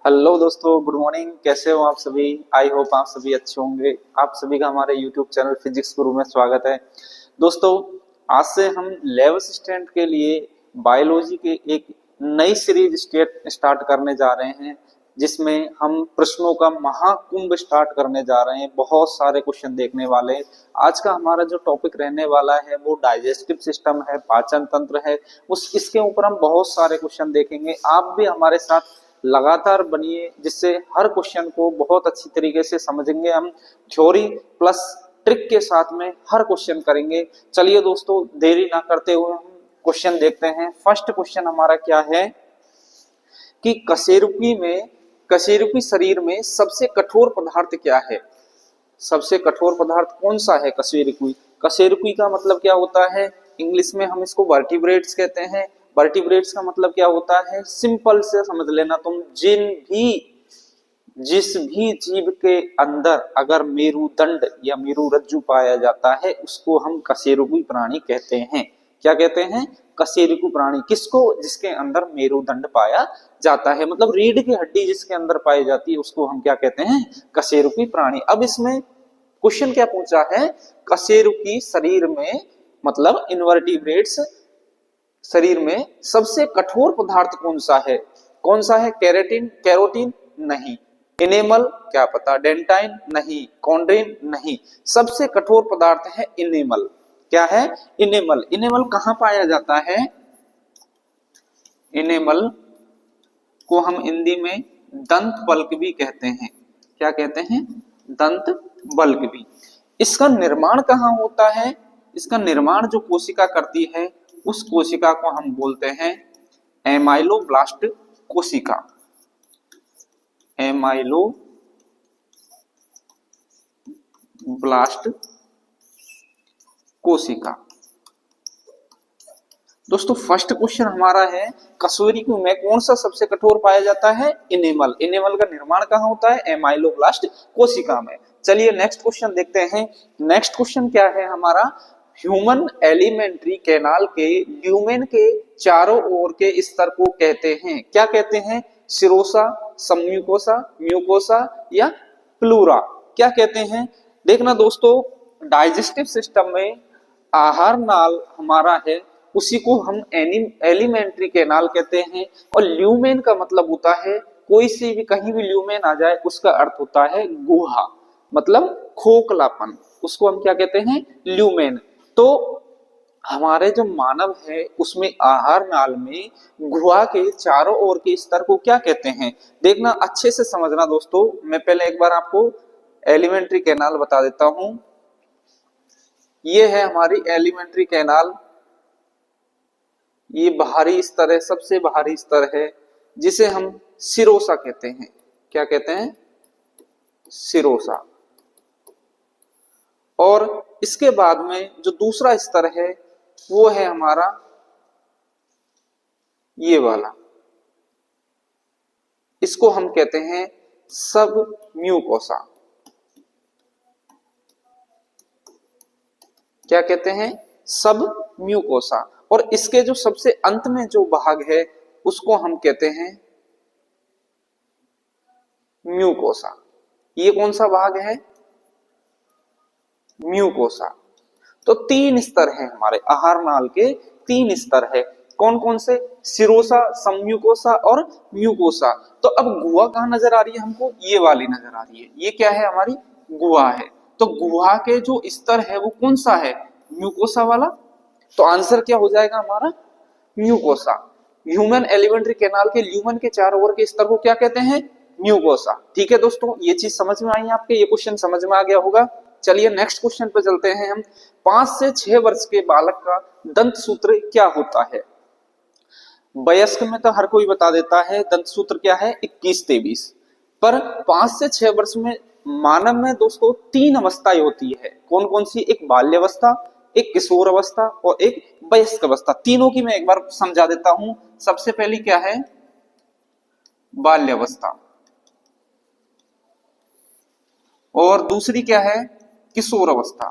Hello दोस्तों, good morning. कैसे हो आप सभी? आई होप आप सभी अच्छे होंगे। आप सभी का हमारे यूट्यूब चैनल फिजिक्स गुरु में स्वागत है। दोस्तों, आज से हम 11th स्टैंडर्ड के लिए बायोलॉजी के एक नई सीरीज स्टार्ट करने जा रहे हैं, जिसमें हम प्रश्नों का महाकुंभ स्टार्ट करने जा रहे हैं। बहुत सारे क्वेश्चन देखने वाले हैं। आज का हमारा जो टॉपिक रहने वाला है वो डाइजेस्टिव सिस्टम है, पाचन तंत्र है। इसके ऊपर हम बहुत सारे क्वेश्चन देखेंगे। आप भी हमारे साथ लगातार बनिए, जिससे हर क्वेश्चन को बहुत अच्छी तरीके से समझेंगे। हम थ्योरी प्लस ट्रिक के साथ में हर क्वेश्चन करेंगे। चलिए दोस्तों, देरी ना करते हुए हम क्वेश्चन देखते हैं। फर्स्ट क्वेश्चन हमारा क्या है कि कशेरुकी शरीर में सबसे कठोर पदार्थ क्या है? सबसे कठोर पदार्थ कौन सा है? कशेरुकी। कशेरुकी का मतलब क्या होता है? इंग्लिश में हम इसको वर्टिब्रेट्स कहते हैं। वर्टिब्रेट्स का मतलब क्या होता है? सिंपल से समझ लेना तुम। जिस भी जीव के अंदर अगर मेरुदंड या मेरुरज्जु पाया जाता है, उसको हम कशेरुकी प्राणी कहते हैं। क्या कहते हैं? कशेरुकी प्राणी। किसको? जिसके अंदर मेरुदंड पाया जाता है, मतलब रीढ़ की हड्डी जिसके अंदर पाई जाती है, उसको हम क्या कहते हैं? कशेरुकी प्राणी। अब इसमें क्वेश्चन क्या पूछा है? कशेरुकी शरीर में, मतलब इनवर्टिब्रेट्स शरीर में सबसे कठोर पदार्थ कौन सा है? कौन सा है? कैरेटिन, कैरोटीन नहीं। इनेमल, क्या पता। डेंटाइन नहीं। कॉन्ड्रिन नहीं। सबसे कठोर पदार्थ है इनेमल। क्या है? इनेमल। इनेमल कहां पाया जाता है? इनेमल को हम हिंदी में दंत बल्क भी कहते हैं। क्या कहते हैं? दंत बल्क भी। इसका निर्माण कहाँ होता है? इसका निर्माण जो कोशिका करती है, उस कोशिका को हम बोलते हैं एमाइलोब्लास्ट कोशिका। एमाइलोब्लास्ट कोशिका। दोस्तों, फर्स्ट क्वेश्चन हमारा है कशेरुकी में कौन सा सबसे कठोर पाया जाता है? इनेमल। इनेमल का निर्माण कहाँ होता है? एमाइलोब्लास्ट कोशिका में। चलिए नेक्स्ट क्वेश्चन देखते हैं। नेक्स्ट क्वेश्चन क्या है हमारा? ह्यूमन एलिमेंट्री कैनाल के ल्यूमेन के चारों ओर के स्तर को कहते हैं, क्या कहते हैं? सिरोसा, सबम्यूकोसा, म्यूकोसा या प्लूरा? क्या कहते हैं? देखना दोस्तों, डाइजेस्टिव सिस्टम में आहार नाल हमारा है, उसी को हम एलिमेंट्री कैनाल कहते हैं। और ल्यूमेन का मतलब होता है, कोई सी भी कहीं भी ल्यूमेन आ जाए, उसका अर्थ होता है गुहा, मतलब खोखलापन। उसको हम क्या कहते हैं? ल्यूमेन। तो हमारे जो मानव है, उसमें आहार नाल में गुहा के चारों ओर के स्तर को क्या कहते हैं? देखना, अच्छे से समझना दोस्तों। मैं पहले एक बार आपको एलिमेंट्री कैनाल बता देता हूं। ये है हमारी एलिमेंट्री कैनाल। ये बाहरी स्तर है, सबसे बाहरी स्तर है, जिसे हम सिरोसा कहते हैं। क्या कहते हैं? सिरोसा। और इसके बाद में जो दूसरा स्तर है, वो है हमारा ये वाला। इसको हम कहते हैं सब म्यूकोसा। क्या कहते हैं? सब म्यूकोसा। और इसके जो सबसे अंत में जो भाग है, उसको हम कहते हैं म्यूकोसा। ये कौन सा भाग है? म्यूकोसा। तो तीन स्तर हैं हमारे आहार नाल के, तीन स्तर है। कौन कौन से? सिरोसा, सम्यूकोसा और म्यूकोसा। तो अब गुहा कहां नजर आ रही है हमको? ये वाली नजर आ रही है। ये क्या है? हमारी गुहा है। तो गुहा के जो स्तर है वो कौन सा है? म्यूकोसा वाला। तो आंसर क्या हो जाएगा हमारा? म्यूकोसा। ह्यूमन एलिमेंट्री कैनाल के ल्यूमन के चारों ओर के स्तर को क्या कहते हैं? म्यूकोसा। ठीक है दोस्तों, ये चीज समझ में आई आपके? ये क्वेश्चन समझ में आ गया होगा। चलिए नेक्स्ट क्वेश्चन पे चलते हैं हम। 5 से 6 वर्ष के बालक का दंत सूत्र क्या होता है? वयस्क में तो हर कोई बता देता है दंत सूत्र क्या है, 21-23। पर 5 से 6 वर्ष में मानव में दोस्तों 3 अवस्थाएं होती है। कौन कौन सी? एक बाल्यावस्था, एक किशोर अवस्था और एक वयस्क अवस्था। तीनों की मैं एक बार समझा देता हूं। सबसे पहली क्या है? बाल्यावस्था। और दूसरी क्या है? किशोर अवस्था।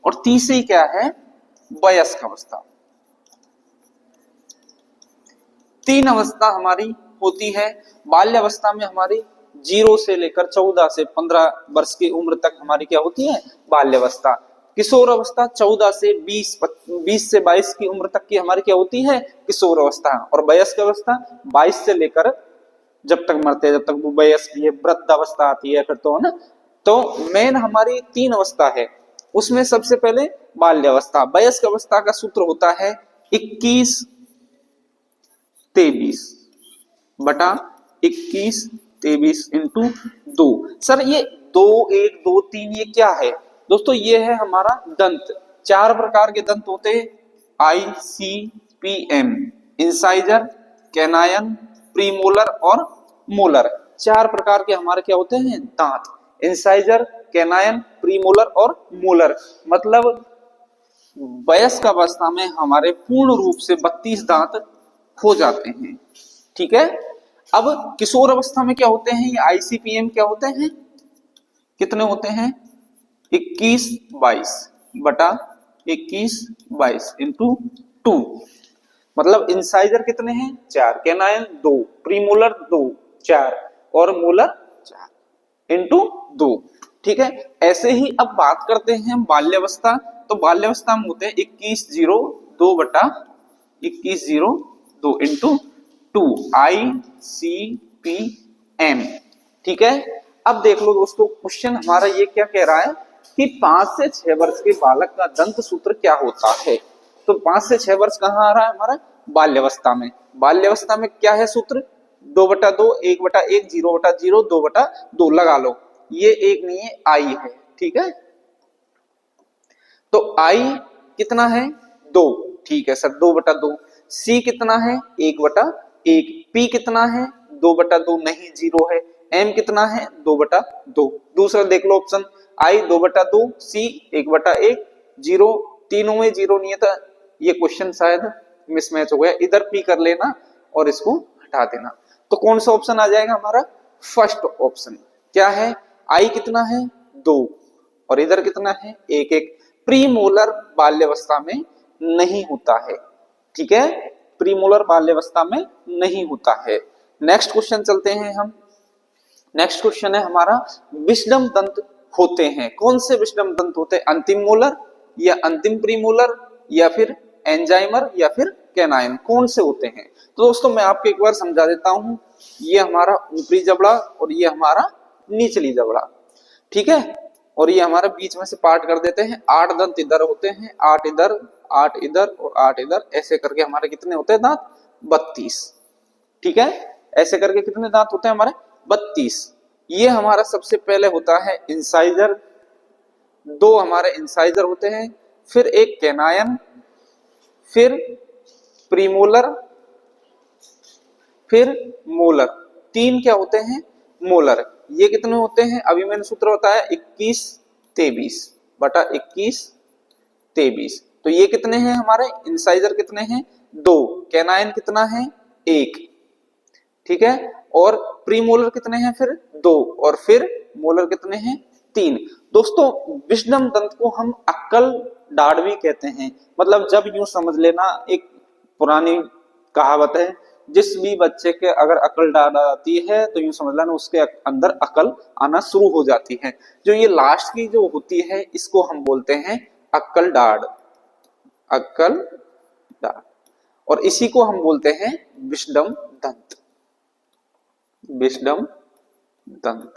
और तीसरी क्या है? वयस्क अवस्था। तीन अवस्था हमारी होती है। बाल्यावस्था में हमारी 0 से लेकर 14 से 15 वर्ष की उम्र तक हमारी क्या होती है, बाल्यावस्था। किशोर अवस्था 14 से 20 से 22 की उम्र तक की हमारी क्या होती है, किशोर अवस्था। और वयस्क अवस्था 22 से लेकर जब तक मरते हैं, जब तक वो वयस्क ये वृद्धावस्था आती है फिर, तो है ना। तो मेन हमारी 3 अवस्था है, उसमें सबसे पहले बाल्यावस्था। वयस्क अवस्था का सूत्र होता है 21-23 इंटू 2। सर ये 2 1 2 3 ये क्या है दोस्तों, ये है हमारा दंत। 4 प्रकार के दंत होते हैं, ICPM, इंसाइजर, कैनायन, प्रीमोलर और मोलर। 4 प्रकार के हमारे क्या होते हैं, दांत। इंसाइजर, कैनायन, प्रीमोलर और मोलर। मतलब वयस्क अवस्था में हमारे पूर्ण रूप से 32 दांत हो जाते हैं, ठीक है। अब किशोर अवस्था में क्या होते हैं, ये ICPM क्या होते हैं, कितने होते हैं, 21/22 इंटू 2। मतलब इंसाइजर कितने हैं, 4, कैनायन 2, प्रीमोलर 2, 4 और मोलर 4 इंटू 2, ठीक है। ऐसे ही अब बात करते हैं बाल्यावस्था। तो बाल्यावस्था में होते हैं 21/02 इंटू 2, ICPM, ठीक है। अब देख लो दोस्तों, क्वेश्चन हमारा ये क्या कह रहा है कि 5 से 6 वर्ष के बालक का दंत सूत्र क्या होता है। तो 5 से 6 वर्ष कहाँ आ रहा है हमारा, बाल्यावस्था में। बाल्यावस्था में क्या है सूत्र, 2/2, 1/1, 0/0, 2/2 लगा लो। ये एक नहीं है, आई है, ठीक है। तो आई कितना है, 2, ठीक है सर, 2/2। सी कितना है, 1/1। पी कितना है, 2/2 नहीं, 0 है। एम कितना है, 2/2। दूसरा देख लो ऑप्शन, आई 2/2, सी 1/1, 0, तीनों में 0 नहीं है, तो ये क्वेश्चन शायद मिसमैच हो गया। इधर पी कर लेना और इसको हटा देना। तो कौन सा ऑप्शन आ जाएगा हमारा, फर्स्ट ऑप्शन। क्या है, आई कितना है, 2 और इधर कितना है, 1। प्रीमोलर बाल्यावस्था में नहीं होता है, ठीक है, प्रीमोलर बाल्यावस्था में नहीं होता है। नेक्स्ट क्वेश्चन चलते हैं हम। नेक्स्ट क्वेश्चन है हमारा, विस्डम दंत होते हैं, कौन से विस्डम दंत होते हैं, अंतिम मोलर या अंतिम प्रीमोलर या फिर एंजाइमर या फिर कैनाइन, कौन से होते हैं। तो दोस्तों मैं आपको एक बार समझा देता हूं, ये हमारा ऊपरी जबड़ा और ये हमारा निचली जबड़ा, ठीक है। और ये हमारे बीच में से पार्ट कर देते हैं। 8 दंत इधर होते हैं, 8 इधर, 8 इधर और 8 इधर, ऐसे करके हमारे कितने होते हैं दांत, 32, ठीक है। ऐसे करके कितने दांत होते हैं हमारे, 32। ये हमारा सबसे पहले होता है इंसाइजर, 2 हमारे इंसाइजर होते हैं, फिर एक कैनायन, फिर प्रीमोलर, फिर मोलर, 3 क्या होते हैं, मोलर। ये कितने होते हैं, अभी मैंने सूत्र बताया 21/23। तो ये कितने हैं हमारे, इंसाइजर कितने हैं, 2, कैनाइन कितना है, 1, ठीक है। और प्रीमोलर कितने हैं फिर, 2 और फिर मोलर कितने हैं, 3। दोस्तों विस्डम दंत को हम अक्कल दाढ़ भी कहते हैं। मतलब जब यूं समझ लेना, एक पुरानी कहावत है, जिस भी बच्चे के अगर अकल दाढ़ आती है तो यूं समझ लेना उसके अंदर अकल आना शुरू हो जाती है। जो ये लास्ट की जो होती है इसको हम बोलते हैं अक्कल दाढ़, अक्कल दाढ़, और इसी को हम बोलते हैं विस्डम दंत, विस्डम दंत,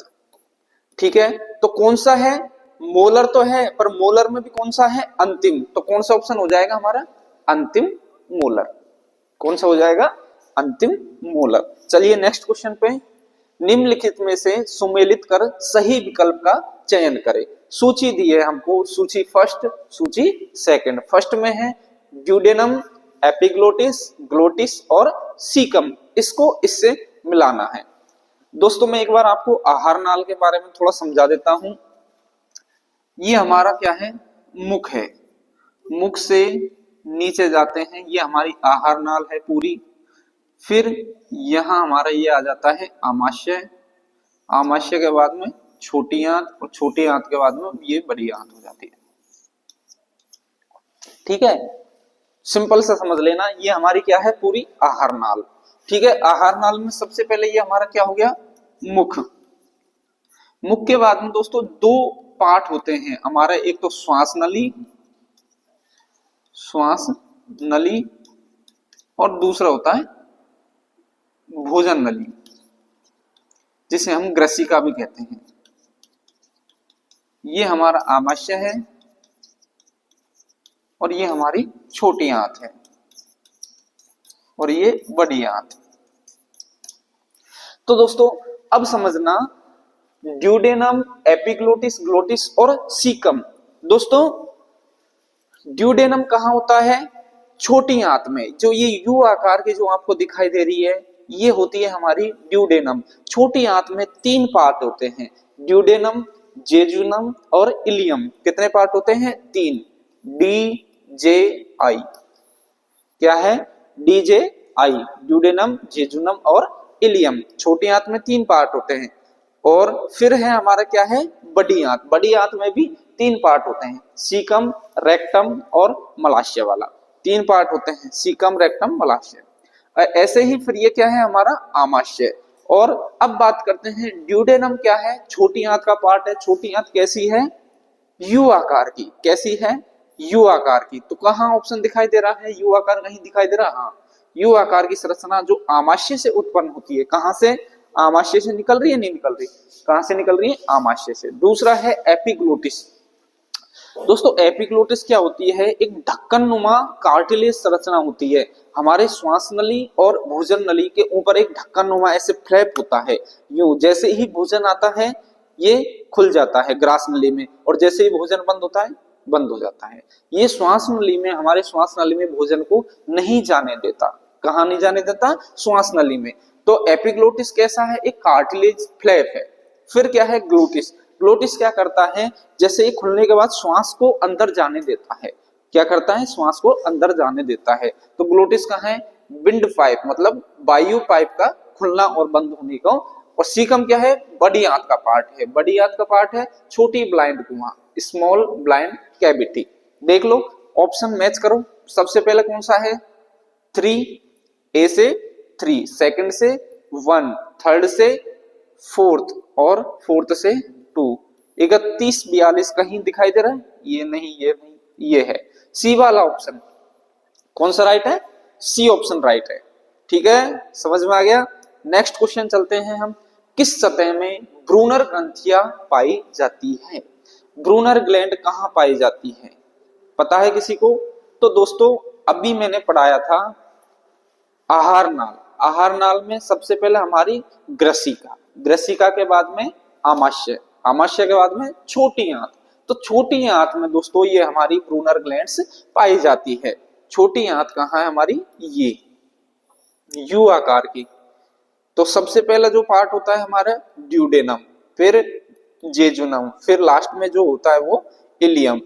ठीक है। तो कौन सा है, मोलर तो है, पर मोलर में भी कौन सा है, अंतिम। तो कौन सा ऑप्शन हो जाएगा हमारा, अंतिम मोलर। कौन सा हो जाएगा, अंतिम मोलर। चलिए नेक्स्ट क्वेश्चन पे, निम्नलिखित में से सुमेलित कर सही विकल्प का चयन करें। सूची दी है हमको, सूची फर्स्ट, सूची सेकंड। फर्स्ट में है ड्यूडेनम, एपिग्लोटिस, ग्लोटिस और सीकम, इसको इससे मिलाना है। दोस्तों मैं एक बार आपको आहार नाल के बारे में थोड़ा समझा देता हूं। ये हमारा क्या है, मुख है, मुख से नीचे जाते हैं, ये हमारी आहार नाल है पूरी। फिर यहां हमारा ये आ जाता है आमाशय, आमाशय के बाद में छोटी आंत और छोटी आंत के बाद में ये बड़ी आंत हो जाती है, ठीक है। सिंपल से समझ लेना, ये हमारी क्या है, पूरी आहार नाल, ठीक है। आहार नाल में सबसे पहले ये हमारा क्या हो गया, मुख। मुख के बाद में दोस्तों दो पार्ट होते हैं हमारे, एक तो श्वास नली, श्वास नली, और दूसरा होता है भोजन नली, जिसे हम ग्रसिका भी कहते हैं। ये हमारा आमाशय है और ये हमारी छोटी आंत है और ये बड़ी आंत। तो दोस्तों अब समझना ड्यूडेनम, एपिग्लोटिस, ग्लोटिस और सीकम। दोस्तों ड्यूडेनम कहाँ होता है, छोटी आंत में। जो ये यू आकार की जो आपको दिखाई दे रही है ये होती है हमारी ड्यूडेनम। छोटी आंत में तीन पार्ट होते हैं, ड्यूडेनम, जेजुनम और इलियम। कितने पार्ट होते हैं, तीन, डी जे आई। क्या है, डी जे आई, ड्यूडेनम, जेजुनम और इलियम। छोटी आंत में तीन पार्ट होते हैं। और फिर है हमारा क्या है, बड़ी आंत। बड़ी आंत में भी तीन पार्ट होते हैं, सीकम, रेक्टम और मलाशय वाला। तीन पार्ट होते हैं, सीकम, रेक्टम, मलाशय। ऐसे ही फिर ये क्या है हमारा आमाशय। और अब बात करते हैं ड्यूडेनम क्या है, छोटी आंत का पार्ट है। छोटी आंत कैसी है, यू आकार की। कैसी है, यू आकार की। तो कहाँ ऑप्शन दिखाई दे रहा है, यू आकार नहीं दिखाई दे रहा। हाँ, यू आकार की संरचना जो आमाशय से उत्पन्न होती है। कहां से, आमाशय से निकल रही है, नहीं निकल रही, कहां से निकल रही है, आमाशय से। दूसरा है एपिग्लोटिस। दोस्तों एपिग्लोटिस क्या होती है, एक ढक्कन नुमा कार्टिलेज संरचना होती है। हमारे श्वास नली और भोजन नली के ऊपर एक ढक्कन नुमा ऐसे फ्लैप होता है। यूं जैसे ही भोजन आता है ये खुल जाता है ग्रास नली में, और जैसे ही भोजन बंद होता है बंद हो जाता है। ये श्वास नली में, हमारे श्वास नली में भोजन को नहीं जाने देता। कहाँ नहीं जाने देता, श्वास नली में। तो एपिग्लोटिस कैसा है, एक कार्टिलेज फ्लैप है। फिर क्या है ग्लोटिस। ग्लोटिस क्या करता है, जैसे ही खुलने के बाद श्वास को अंदर जाने देता है। क्या करता है, श्वास को अंदर जाने देता है। तो ग्लोटिस कहाँ है, विंड पाइप, मतलब वायु पाइप का खुलना और बंद होने का। और सीकम क्या है, बड़ी आंत का पार्ट है। बड़ी आंत का पार्ट है छोटी ब्लाइंड कुआं, स्मॉल ब्लाइंड कैविटी। देख लो, ऑप्शन मैच करो। सबसे पहले कौन सा है, 3, ए से 3, सेकंड से 1, थर्ड से 4th और 4th से 2। 31, 42 कहीं दिखाई दे रहा है, ये नहीं, ये नहीं, ये है सी वाला ऑप्शन। कौन सा राइट है, सी ऑप्शन राइट है। ठीक है, समझ में आ गया। नेक्स्ट क्वेश्चन चलते हैं हम। किस सतह में ब्रूनर ग्रंथियां पाई जाती है। ब्रूनर ग्लैंड कहां पाई जाती है, पता है किसी को। तो दोस्तों अभी मैंने पढ़ाया था आहार नाल। आहार नाल में सबसे पहले हमारी ग्रसिका, ग्रसिका के बाद में आमाशय, आमाशय के बाद में छोटी आंत। तो छोटी आंत में दोस्तों ये हमारी ब्रूनर ग्लैंड्स पाई जाती है। छोटी आंत कहाँ है हमारी, ये यू आकार की। तो सबसे पहला जो पार्ट होता है हमारा ड्यूडेनम, फिर जेजुनम, फिर लास्ट में जो होता है वो इलियम।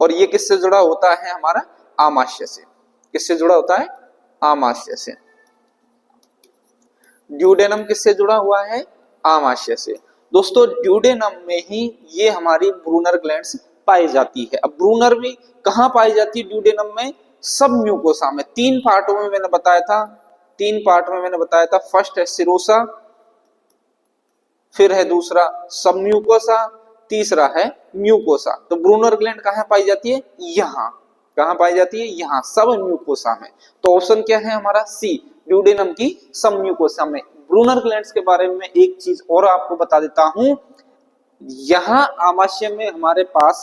और ये किससे जुड़ा होता है हमारा, आमाशय से। किससे जुड़ा होता है, आमाशय से। ड्यूडेनम किससे जुड़ा हुआ है, आमाशय से। दोस्तों ड्यूडेनम में ही ये हमारी ब्रूनर ग्लैंड्स पाई जाती है। अब ब्रूनर भी कहाँ पाई जाती है ड्यूडेनम में, सब म्यूकोसा में। तीन पार्टों में मैंने बताया था, तीन पार्ट में मैंने बताया था। फर्स्ट है सिरोसा, फिर है दूसरा सब म्यूकोसा, तीसरा है म्यूकोसा। तो ब्रूनर ग्लैंड कहाँ पाई जाती है, यहाँ। कहाँ पाई जाती है, यहाँ सब म्यूकोसा में। तो ऑप्शन क्या है हमारा, सी, ड्यूडेनम की सब म्यूकोसा में। ब्रूनर ग्लैंड्स के बारे में एक चीज और आपको बता देता हूं, यहाँ आमाशय में हमारे पास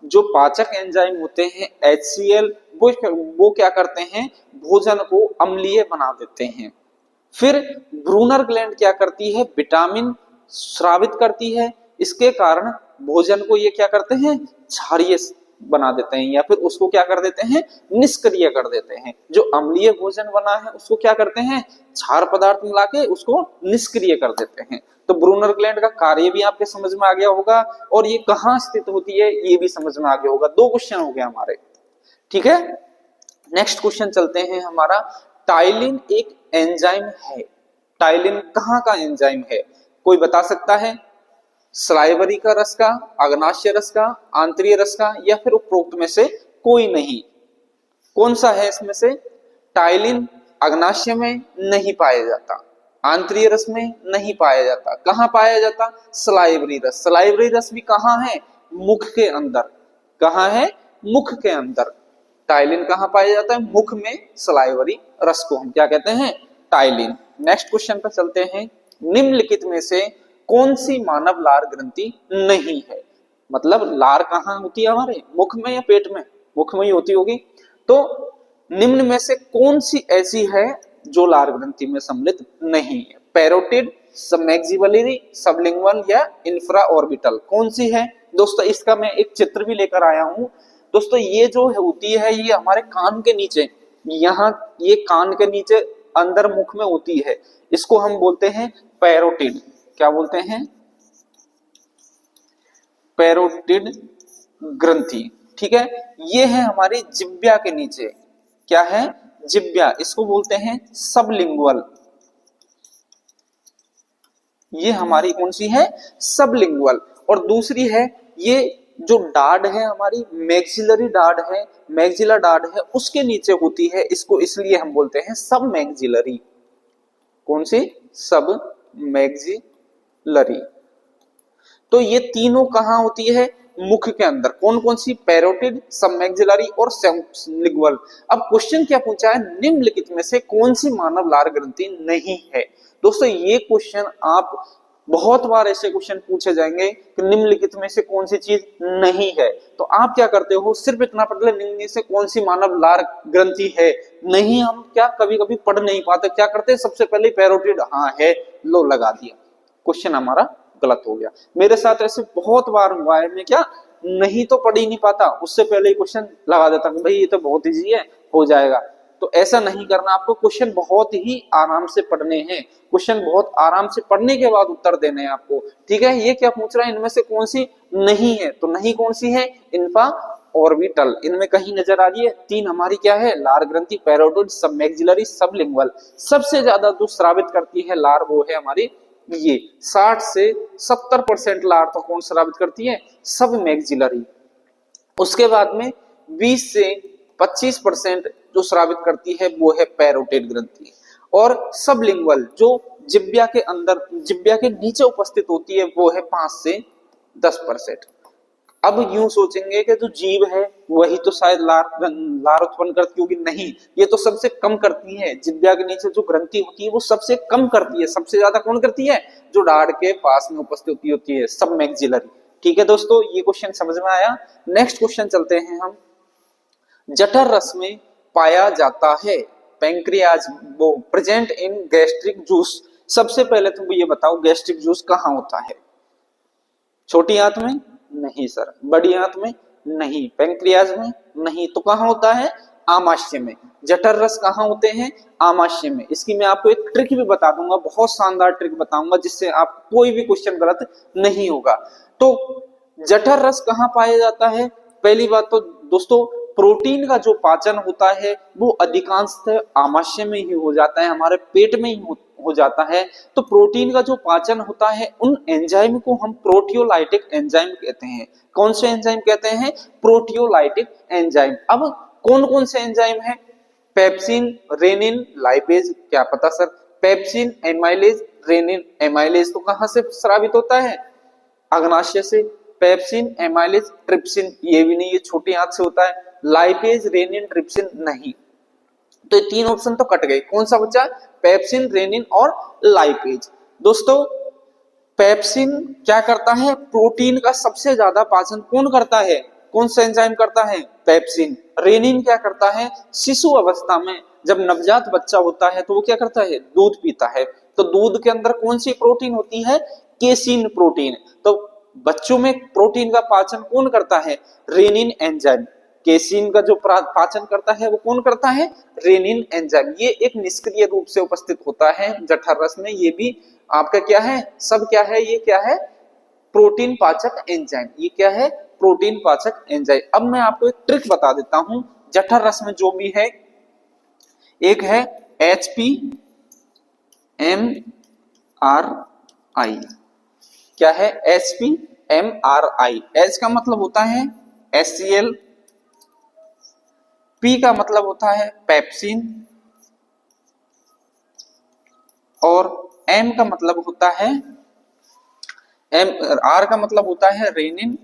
जो पाचक एंजाइम होते हैं HCl, वो क्या करते हैं, भोजन को अम्लीय बना देते हैं। फिर ब्रूनर ग्लैंड क्या करती है, विटामिन स्रावित करती है। इसके कारण भोजन को ये क्या करते हैं, क्षारीय बना देते हैं, या फिर उसको क्या कर देते हैं, निष्क्रिय कर देते हैं। जो अम्लीय भोजन बना है उसको क्या करते हैं, क्षार पदार्थ मिला के उसको निष्क्रिय कर देते हैं। तो ब्रूनर ग्लैंड का कार्य भी आपके समझ में आ गया होगा, और ये कहाँ स्थित होती है ये भी समझ में आ गया होगा। दो क्वेश्चन हो गए हमारे। ठीक है, नेक्स्ट क्वेश्चन चलते हैं हमारा। टाइलिन एक एंजाइम है। टाइलिन कहाँ का एंजाइम है, कोई बता सकता है। सलाइवरी का रस का, अग्नाशय रस का, आंतरीय रस का, या फिर उपरोक्त में से कोई नहीं। कौन सा है इसमें से, टाइलिन अग्नाशय में नहीं पाया जाता, आंतरीय रस में नहीं पाया जाता, कहाँ पाया जाता? सलाइवरी रस। सलाइवरी रस भी कहाँ है? मुख के अंदर। कहाँ है? मुख के अंदर। टाइलिन कहाँ पाया जाता है? मुख में। सलाइवरी रस को हम क्या कहते हैं? टाइलिन। नेक्स्ट क्वेश्चन पर चलते हैं। निम्नलिखित में से कौन सी मानव लार ग्रंथि नहीं है? मतलब लार कहाँ होती है हमारे? मुख में या पेट में? मुख में ही होती होगी। तो निम्न में से कौन सी ऐसी है जो लार ग्रंथि में सम्मिलित नहीं है? पैरोटिड, सबमैक्सिलरी, सबलिंगुअल या इंफ्रा ऑर्बिटल, कौन सी है? दोस्तों इसका मैं एक चित्र भी लेकर आया हूं। दोस्तों ये जो होती है ये हमारे कान के नीचे, यहाँ ये कान के नीचे अंदर मुख में होती है, इसको हम बोलते हैं पैरोटिड। क्या बोलते हैं? पैरोटिड ग्रंथि। ठीक है, ये है हमारी जिह्वा के नीचे। क्या है? जिह्वा। इसको बोलते हैं सबलिंगुअल। ये हमारी कौन सी है? सबलिंगुअल। और दूसरी है ये जो डाड है हमारी, मैक्सिलरी डाड है, मैक्सिला डाड है, उसके नीचे होती है, इसको इसलिए हम बोलते हैं सब मैक्सिलरी। कौन सी? सब मैक्सिलरी। तो ये तीनों कहां होती है? मुख के अंदर। कौन कौन सी? पैरोटिड, सबमैक्सिलरी और सबलिंगुअल। अब क्वेश्चन क्या पूछा है? निम्नलिखित में से कौन सी मानव लार ग्रंथि नहीं है? दोस्तों ये क्वेश्चन आप बहुत बार ऐसे क्वेश्चन पूछे जाएंगे कि निम्नलिखित में से कौन सी चीज नहीं है। तो आप क्या करते हो? सिर्फ इतना पढ़ ले निम्न से कौन सी मानव लार ग्रंथि है नहीं। हम क्या कभी कभी पढ़ नहीं पाते, क्या करते हैं? सबसे पहले पैरोटिड हाँ है, लो लगा दिया, क्वेश्चन हमारा गलत हो गया। मेरे साथ ऐसे बहुत बार हुआ है, मैं क्या नहीं तो पढ़ ही नहीं पाता, उससे पहले ही क्वेश्चन लगा देता हूं, भाई ये तो बहुत इजी है, हो जाएगा। तो ऐसा नहीं करना, आपको क्वेश्चन बहुत ही आराम से पढ़ने हैं, क्वेश्चन बहुत आराम से पढ़ने के बाद उत्तर देने हैं आपको। ठीक है, ये क्या पूछ रहा है? इनमें से कौन सी नहीं है? तो नहीं कौन सी है? Infra orbital. इनमें कहीं नजर आ रही है? तीन हमारी क्या है? लार ग्रंथि, पैरोटिड, सबमैक्सिलरी, सबलिंगुअल। सबसे ज्यादा जो स्रावित करती है लार वो है हमारी ये 60 से 70% लार तो कौन स्रावित करती है? सब मैक्सिलरी। उसके बाद में 20 से 25% जो स्रावित करती है वो है पैरोटिड ग्रंथि। और सबलिंगुअल जो जिह्वा के अंदर, जिह्वा के नीचे उपस्थित होती है वो है 5 से 10%। अब यूं सोचेंगे कि जो जीव है वही तो शायद लार उत्पन्न करती होगी, नहीं, ये तो सबसे कम करती है। जिह्वा के नीचे जो ग्रंथि होती है वो सबसे कम करती है। सबसे ज्यादा कौन करती है? जो डाढ़ के पास में उपस्थित होती है, सब मैक्सिलरी। ठीक है दोस्तों, ये क्वेश्चन समझ में आया। नेक्स्ट क्वेश्चन चलते हैं हम। जठर रस में पाया जाता है पैंक्रियाज, वो प्रेजेंट इन गैस्ट्रिक जूस। सबसे पहले तुम ये बताओ गैस्ट्रिक जूस कहाँ होता है? छोटी आंत में? नहीं सर। बड़ी आंत में? नहीं। पैंक्रियाज में? नहीं। तो कहाँ होता है? आमाशय में। जठर रस कहाँ होते हैं? आमाशय में। इसकी मैं आपको एक ट्रिक भी बता दूंगा, बहुत शानदार ट्रिक बताऊंगा, जिससे आप कोई भी क्वेश्चन गलत नहीं होगा। तो जठर रस कहाँ पाया जाता है? पहली बात तो दोस्तों प्रोटीन का जो पाचन होता है वो अधिकांशतः आमाशय में ही हो जाता है, हमारे पेट में ही हो जाता है। तो प्रोटीन का जो पाचन होता है उन एंजाइम को हम प्रोटियोलाइटिक एंजाइम कहते हैं। कौन से एंजाइम कहते हैं? Proteolytic enzyme. अब कौन कौन से एंजाइम है? Pepsin, rennin, lipase. क्या पता sir? Pepsin, amylase, rennin. Amylase तो कहां से स्रावित होता है? अग्नाशय से। पेप्सिन, एमाइलेज, ट्रिप्सिन ये भी नहीं, ये छोटी आंत से होता है। लाइपेज, रेनिन, ट्रिप्सिन नहीं। तो ये तीन ऑप्शन तो कट गए, कौन सा बचा? पेप्सिन, रेनिन और लाइपेज। दोस्तों पेप्सिन क्या करता है? प्रोटीन का सबसे ज्यादा पाचन कौन करता है? कौन सा एंजाइम करता है? पेप्सिन। रेनिन क्या करता है? शिशु अवस्था में जब नवजात बच्चा होता है तो वो क्या करता है? दूध पीता है। तो दूध के अंदर कौन सी प्रोटीन होती है? Casein protein. तो बच्चों में प्रोटीन का पाचन कौन करता है? Rennin enzyme. केसिन का जो पाचन करता है वो कौन करता है? Rennin enzyme. ये एक निष्क्रिय रूप से उपस्थित होता है जठर रस में। ये भी आपका क्या है? सब क्या है? ये क्या है? प्रोटीन पाचक एंजाइम। ये क्या है? प्रोटीन पाचक एंजाइम। अब मैं आपको एक ट्रिक बता देता हूं। जठर रस में जो भी है, एक है HPMRI। क्या है? HPMRI। H का मतलब होता है HCl, P का मतलब होता है पेप्सिन, और एम का मतलब होता है आर का मतलब होता है रेनिन,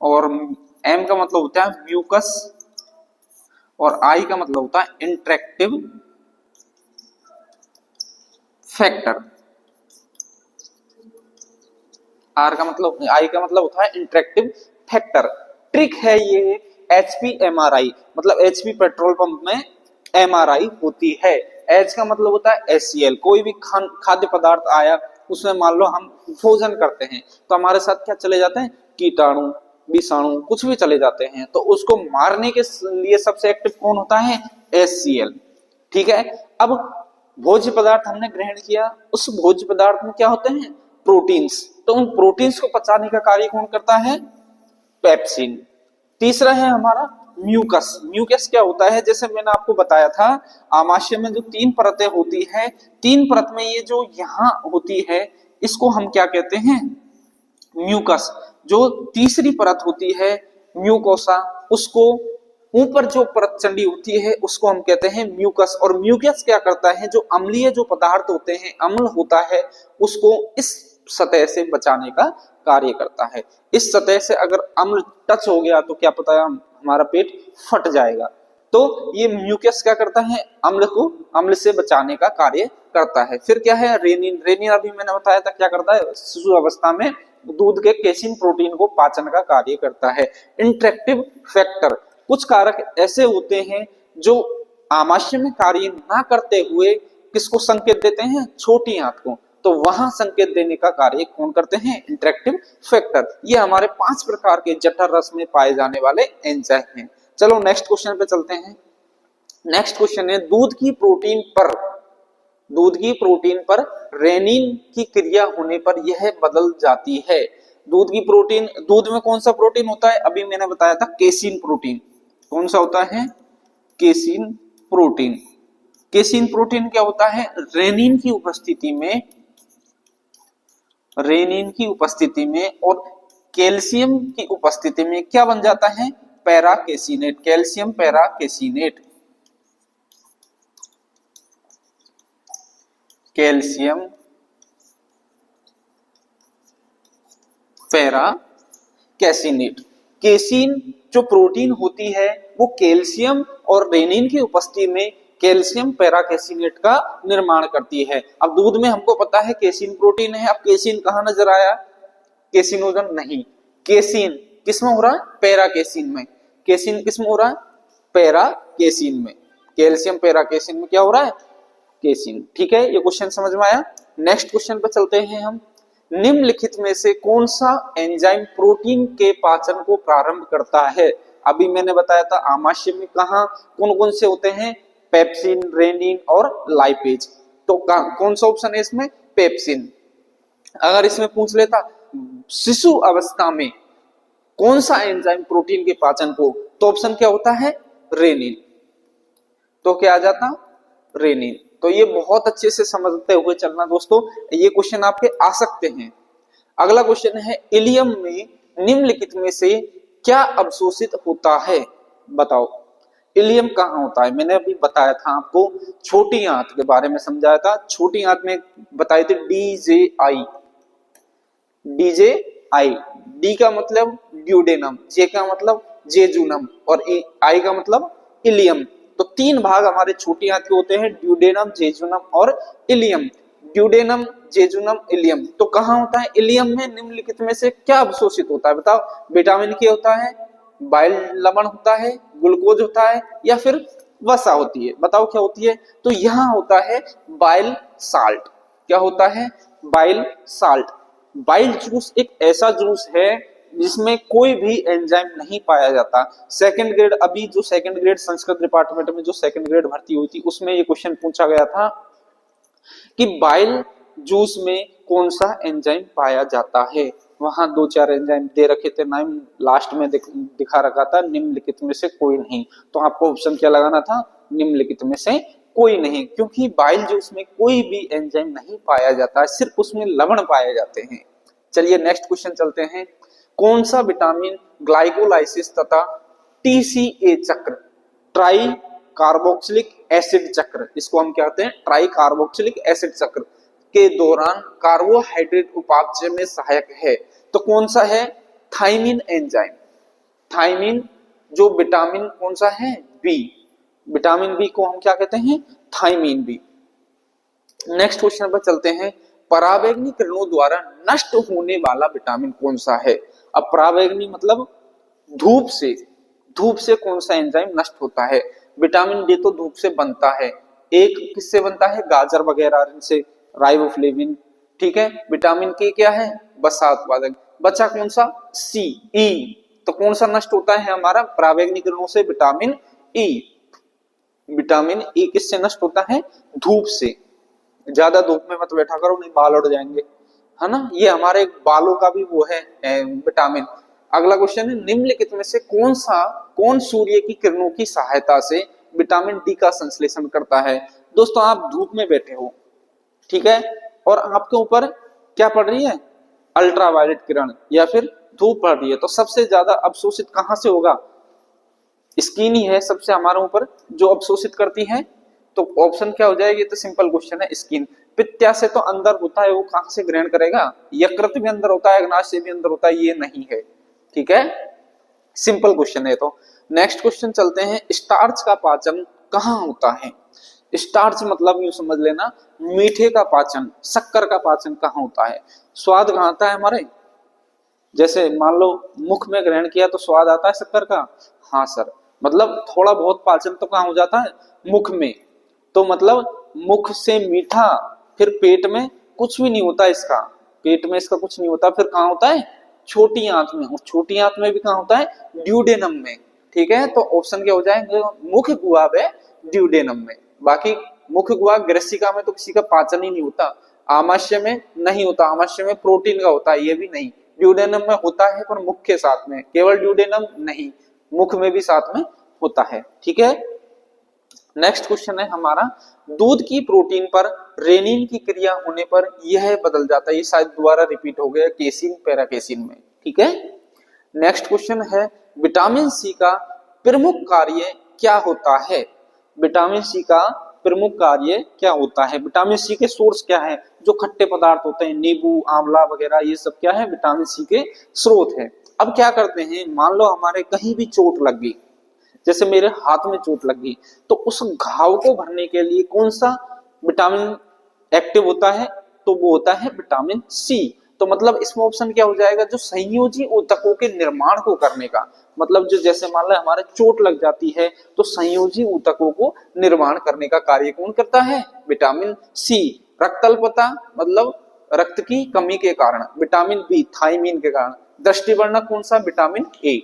और एम का मतलब होता है म्यूकस, और आई का मतलब होता है इंटरेक्टिव फैक्टर। आर का मतलब, आई का मतलब होता है इंटरेक्टिव फैक्टर। ट्रिक है ये HPMRI, मतलब HP पेट्रोल पंप में MRI होती है। एच का मतलब होता है HCl, कोई भी खाद्य पदार्थ आया उसमें मान लो हम भोजन करते हैं तो हमारे साथ क्या चले जाते हैं, कीटाणु विषाणु कुछ भी चले जाते हैं, तो उसको मारने के लिए सबसे एक्टिव कौन होता है, HCl। ठीक है, अब भोज्य पदार्थ हमने ग्रहण किया, उस भोज्य पदार्थ में क्या होते हैं, प्रोटीन्स, तो उन प्रोटीन्स को पचाने का कार्य कौन करता है, पेप्सिन। तीसरा है हमारा म्यूकस। म्यूकस क्या होता है, जैसे मैंने आपको बताया था आमाशय में जो 3 परतें होती है, 3 परत में ये जो यहाँ होती है इसको हम क्या कहते हैं, म्यूकस। जो तीसरी परत होती है म्यूकोसा, उसको ऊपर जो परत चंडी होती है उसको हम कहते हैं म्यूकस। और म्यूकस क्या करता है, जो अम्लीय जो पदार्थ होते हैं, अम्ल होता है, उसको इस सतह से बचाने का कार्य करता है। इस सतह से अगर अम्ल टच हो गया तो क्या पता है हमारा पेट फट जाएगा। तो ये म्यूकस क्या करता है, अम्ल को अम्ल से बचाने का कार्य करता है। फिर क्या है रेनिन। रेनिन अभी मैंने बताया था क्या करता है, शिशु अवस्था में दूध के केसिन प्रोटीन को पाचन का कार्य करता है। इंटरेक्टिव फैक्टर, कुछ कारक ऐसे होते हैं जो आमाशय में कार्य ना करते हुए किसको संकेत देते हैं, छोटी आंत को, तो वहां संकेत देने का कार्य कौन करते हैं, इंटरेक्टिव फैक्टर। ये हमारे 5 प्रकार के जठर रस में पाए जाने वाले एंजाइम हैं। चलो नेक्स्ट क्वेश्चन पे चलते हैं। नेक्स्ट क्वेश्चन है दूध की प्रोटीन पर रेनिन की क्रिया होने पर यह बदल जाती है। दूध की प्रोटीन, दूध में कौन सा प्रोटीन होता है, अभी मैंने बताया था केसिन प्रोटीन। कौन सा होता है, केसिन प्रोटीन। केसिन प्रोटीन क्या होता है, रेनिन की उपस्थिति में और कैल्शियम की उपस्थिति में क्या बन जाता है, पैराकेसिनेट, कैल्शियम पैराकेसिनेट, कैल्शियम पैराकेसिनेट। केसिन जो प्रोटीन होती है वो कैल्शियम और रेनिन की उपस्थिति में कैल्शियम पैराकेसिनेट का निर्माण करती है। अब दूध में हमको पता है केसिन प्रोटीन है, अब केसिन कहां नजर आया, केसिनोजन नहीं, केसिन किसमें हो रहा है, पैराकेसिन में। केसिन किसमें हो रहा है, पैराकेसिन में। कैल्शियम पैराकेसिन में क्या हो रहा है, केसिन। ठीक है, ये क्वेश्चन समझ में आया। नेक्स्ट क्वेश्चन पे चलते हैं हम। निम्नलिखित में से कौन सा एंजाइम प्रोटीन के पाचन को प्रारंभ करता है। अभी मैंने बताया था आमाशय में कहा कौन कौन से होते हैं, पेप्सिन, रेनिन और लाइपेज। तो कौन सा ऑप्शन है इसमें, पेप्सिन। अगर इसमें पूछ लेता शिशु अवस्था में कौन सा एंजाइम प्रोटीन के पाचन को, तो ऑप्शन क्या होता है, रेनिन। तो क्या आ जाता, रेनिन। तो ये बहुत अच्छे से समझते हुए चलना दोस्तों, ये क्वेश्चन आपके आ सकते हैं। अगला क्वेश्चन है इलियम में निम्नलिखित में से क्या अवशोषित होता है, बताओ इलियम कहाँ होता है। मैंने अभी बताया था आपको, छोटी आंत के बारे में समझाया था। छोटी आंत में बताई थी DJI, डी का मतलब ड्यूडेनम, जे का मतलब जेजुनम और आई का मतलब इलियम। तो 3 भाग हमारे छोटी आंत के होते हैं, ड्यूडेनम, जेजुनम और इलियम। Duodenum, jejunum, ileum. तो कहाँ होता है, इलियम में निम्नलिखित में से क्या अवशोषित होता है, बताओ। विटामिन के होता है, बाइल लवण होता है, ग्लूकोज होता है, या फिर वसा होती है, बताओ क्या होती है। तो यहाँ होता है बाइल साल्ट। क्या होता है, बाइल साल्ट। बाइल जूस एक ऐसा जूस है जिसमें कोई भी एंजाइम नहीं पाया जाता। सेकंड ग्रेड, अभी जो सेकंड ग्रेड संस्कृत डिपार्टमेंट में जो सेकंड ग्रेड भर्ती हुई थी उसमें ये क्वेश्चन पूछा गया था कि बाइल जूस में कौन सा एंजाइम पाया जाता है। वहां 2-4 एंजाइम दे रखे थे, नाम लास्ट में दिखा रखा था निम्नलिखित में से कोई नहीं। तो आपको ऑप्शन क्या लगाना था, निम्नलिखित में से कोई नहीं, क्योंकि बाइल जूस में कोई भी एंजाइम नहीं पाया जाता, सिर्फ उसमें लवण पाए जाते हैं। चलिए नेक्स्ट क्वेश्चन चलते हैं। कौन सा विटामिन ग्लाइकोलाइसिस तथा TCA चक्र, ट्राई कार्बोक्सिलिक एसिड चक्र, इसको हम कहते हैं ट्राई कार्बोक्सिलिक एसिड चक्र के दौरान कार्बोहाइड्रेट उपापचय में सहायक है। तो कौन सा है? Thiamine enzyme. थायमिन जो विटामिन कौन सा है? बी। विटामिन बी को हम क्या कहते हैं? Thiamine B. नेक्स्ट क्वेश्चन पर चलते हैं। पराबैंगनी किरणों द्वारा नष्ट होने वाला विटामिन कौन सा है? अब पराबैंगनी मतलब धूप से कौन सा एंजाइम नष्ट होता है? विटामिन डी तो धूप से बनता है, एक किससे बनता है? गाजर वगैरह से, राइबोफ्लेविन। ठीक है, विटामिन के क्या है? वसा उत्पादक। बचा कौन सा? सी, ई। तो कौन सा नष्ट होता है हमारा पराबैंगनी किरणों से? Vitamin E. विटामिन ई किससे नष्ट होता है? धूप से। ज्यादा धूप में मत बैठा करो, नहीं बाल उड़ जाएंगे, है ना। ये हमारे बालों का भी वो है विटामिन। अगला क्वेश्चन है, निम्नलिखित में से कौन सूर्य की किरणों की सहायता से विटामिन डी का संश्लेषण करता है? दोस्तों आप धूप में बैठे हो, ठीक है, और आपके ऊपर क्या पड़ रही है? अल्ट्रावायलेट किरण या फिर धूप पड़ रही है, तो सबसे ज्यादा अवशोषित कहां से होगा? स्किन ही है सबसे हमारे ऊपर जो अवशोषित करती है। तो ऑप्शन क्या हो जाएगी? तो सिंपल क्वेश्चन है, स्किन। पित्ताशय तो अंदर होता है, वो कहां से ग्रहण करेगा? यकृत भी अंदर होता है, अग्नाशय भी अंदर होता है, ये नहीं है। ठीक है, सिंपल क्वेश्चन है। तो नेक्स्ट क्वेश्चन चलते हैं। स्टार्च का पाचन कहाँ होता है? स्टार्च मतलब यूं समझ लेना मीठे का पाचन, शक्कर का पाचन कहाँ होता है? स्वाद कहाँ आता है हमारे? जैसे मान लो मुख में ग्रहण किया तो स्वाद आता है शक्कर का। हाँ सर, मतलब थोड़ा बहुत पाचन तो कहाँ हो जाता है? मुख में। तो मतलब मुख से मीठा, फिर पेट में कुछ भी नहीं होता इसका, पेट में इसका कुछ नहीं होता। फिर कहाँ होता है? छोटी आंत में। और छोटी आंत में भी कहाँ होता है? ड्यूडेनम में। ठीक है, तो ऑप्शन क्या हो जाएगा? मुख गुहा व ड्यूडेनम में। बाकी मुख गुहा ग्रसिका में तो किसी का पाचन ही नहीं होता, आमाशय में नहीं होता, आमाशय में प्रोटीन का होता है, ये भी नहीं। ड्यूडेनम में होता है पर मुख के साथ में, केवल ड्यूडेनम नहीं, मुख में भी साथ में होता है। ठीक है, नेक्स्ट क्वेश्चन है हमारा, दूध की प्रोटीन पर रेनिन की क्रिया होने पर यह बदल जाता है। ये शायद दोबारा रिपीट हो गया, केसिन पैराकेसिन में। ठीक है, नेक्स्ट क्वेश्चन है, विटामिन सी का प्रमुख कार्य क्या होता है? विटामिन सी का प्रमुख कार्य क्या होता है? विटामिन सी के सोर्स क्या है? जो खट्टे पदार्थ होते हैं, नींबू, आंवला वगैरह, ये सब क्या है? विटामिन सी के स्रोत है। अब क्या करते हैं, मान लो हमारे कहीं भी चोट लग गई, जैसे मेरे हाथ में चोट लग गई, तो उस घाव को भरने के लिए कौन सा विटामिन एक्टिव होता है? तो वो होता है विटामिन सी। तो मतलब इसमें ऑप्शन क्या हो जाएगा? जो संयोजी ऊतकों के निर्माण को करने का, मतलब जो जैसे मान लो हमारे चोट लग जाती है तो संयोजी ऊतकों को निर्माण करने का कार्य कौन करता है? Vitamin C. रक्तल्पता मतलब रक्त की कमी के कारण, विटामिन बी थायमिन के कारण। दृष्टिवर्धक कौन सा? विटामिन ए,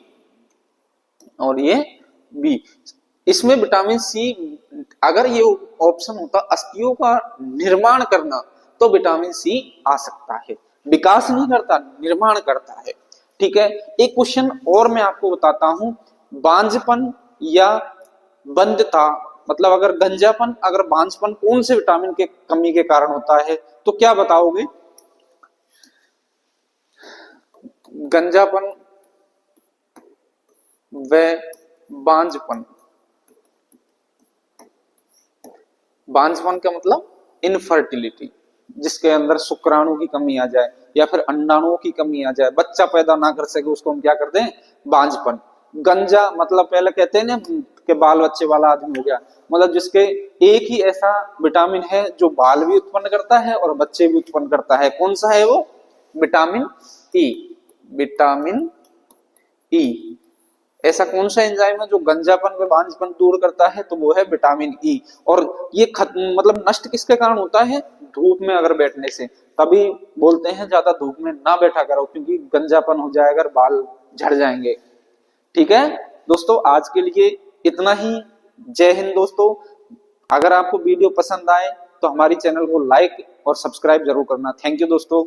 और ये बी। इसमें विटामिन सी, अगर ये ऑप्शन होता अस्थियों का निर्माण करना, तो विटामिन सी आ सकता है। विकास नहीं करता, निर्माण करता है। ठीक है, एक क्वेश्चन और मैं आपको बताता हूं, बांझपन या बंधता, मतलब अगर गंजापन, अगर बांझपन कौन से विटामिन के कमी के कारण होता है? तो क्या बताओगे? गंजापन व बांझपन। बांझपन का मतलब इनफर्टिलिटी, जिसके अंदर शुक्राणु की कमी आ जाए या फिर अंडाणुओं की कमी आ जाए, बच्चा पैदा ना कर सके, उसको हम क्या करते हैं? बांझपन। गंजा मतलब पहले कहते हैं ना कि बाल बच्चे वाला आदमी हो गया, मतलब जिसके एक ही ऐसा विटामिन है जो बाल भी उत्पन्न करता है और बच्चे भी उत्पन्न करता है। कौन सा है वो? Vitamin E. Vitamin E. ऐसा कौन सा एंजाइम है जो गंजापन व बांझपन दूर करता है? तो वो है विटामिन ई। और ये मतलब नष्ट किसके कारण होता है? धूप में अगर बैठने से। तभी बोलते हैं ज्यादा धूप में ना बैठा करो, क्योंकि गंजापन हो जाएगा, बाल झड़ जाएंगे। ठीक है दोस्तों, आज के लिए इतना ही। जय हिंद दोस्तों। अगर आपको वीडियो पसंद आए तो हमारी चैनल को लाइक और सब्सक्राइब जरूर करना। थैंक यू दोस्तों।